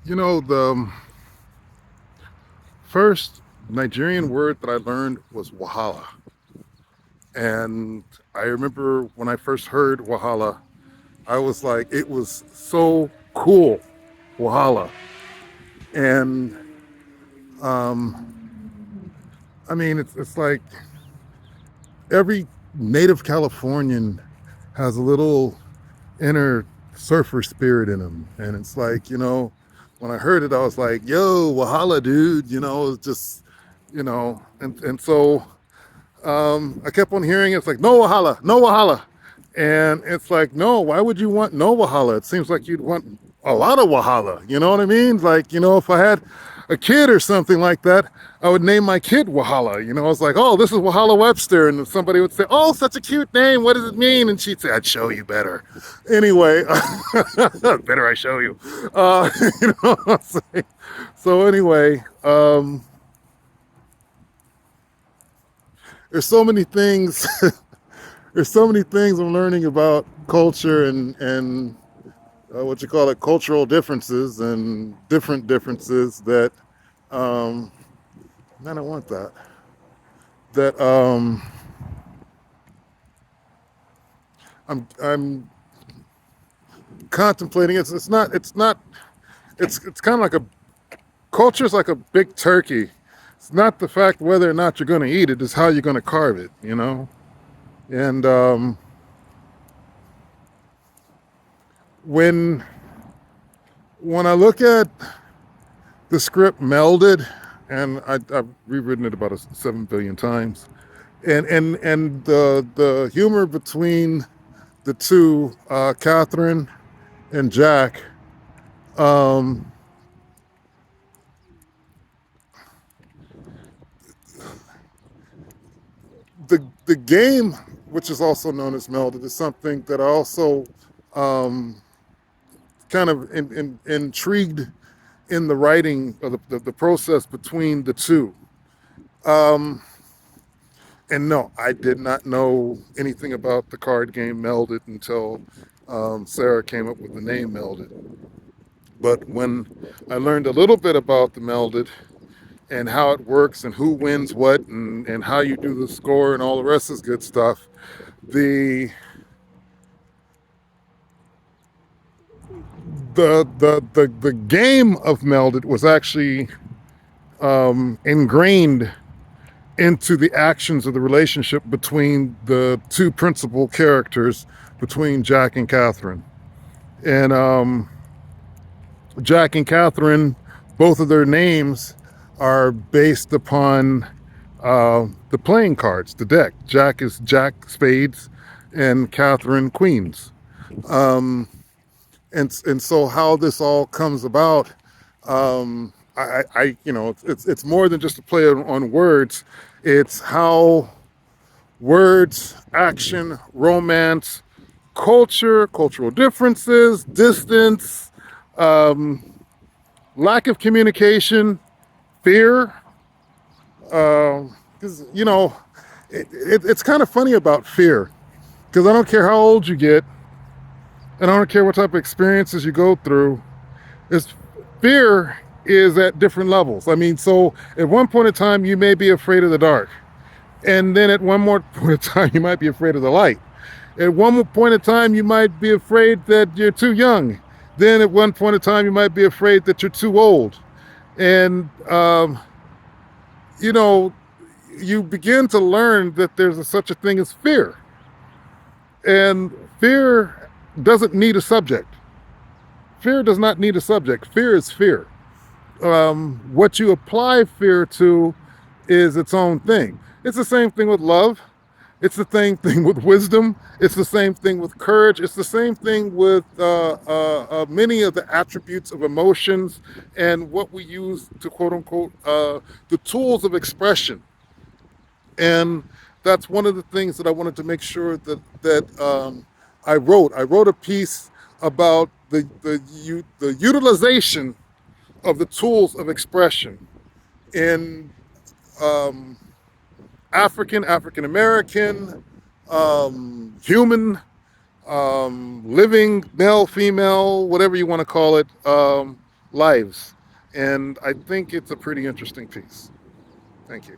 The first Nigerian word that I learned was Wahala. And I remember when I first heard Wahala, I was like, it was so cool, Wahala. And I mean, it's like every native Californian has a little inner surfer spirit in him. And it's like, when I heard it, I was like, yo, Wahala, dude, it's just, and so I kept on hearing it. It's like, no Wahala, no Wahala. And it's like, no, why would you want no Wahala? It seems like you'd want a lot of Wahala. You know what I mean? Like, if I had a kid or something like that, I would name my kid Wahala. I was like, oh, this is Wahala Webster. And somebody would say, oh, such a cute name. What does it mean? And she'd say, I'd show you better. Anyway, better I show you. You know what I'm saying? So anyway, there's so many things there's so many things I'm learning about culture and what you call it, cultural differences and different differences that um, I don't want that. That I'm contemplating. It's kind of like a culture's like a big turkey. It's not the fact whether or not you're going to eat it; it's how you're going to carve it. And when when I look at the script melded, and I've rewritten it about 7 billion times, and the humor between the two, Catherine and Jack, um, the game, which is also known as melded, is something that I also um, kind of intrigued in the writing of the process between the two. Um, and no, I did not know anything about the card game Melded until Sarah came up with the name Melded. But when I learned a little bit about the Melded and how it works and who wins what and how you do the score and all the rest is good stuff, the the game of Melded was actually ingrained into the actions of the relationship between the two principal characters, between Jack and Catherine. And Jack and Catherine, both of their names are based upon the playing cards, the deck. Jack is Jack Spades and Catherine Queens. Um, and so how this all comes about, it's more than just a play on words. It's how words, action, romance, culture, cultural differences, distance, um, lack of communication, fear. Because it's kind of funny about fear. Because I don't care how old you get, and I don't care what type of experiences you go through. Is fear is at different levels. I mean, so at one point in time, you may be afraid of the dark. And then at one more point in time, you might be afraid of the light. At one more point in time, you might be afraid that you're too young. Then at one point in time, you might be afraid that you're too old. And, you know, you begin to learn that there's such a thing as fear. And fear doesn't need a subject. Fear does not need a subject. Fear is fear. What you apply fear to is its own thing. It's the same thing with love. It's the same thing with wisdom. It's the same thing with courage. It's the same thing with many of the attributes of emotions and what we use to quote unquote the tools of expression. And that's one of the things that I wanted to make sure that I wrote. I wrote a piece about the utilization of the tools of expression in um, African American, human, living, male, female, whatever you want to call it, lives. And I think it's a pretty interesting piece. Thank you.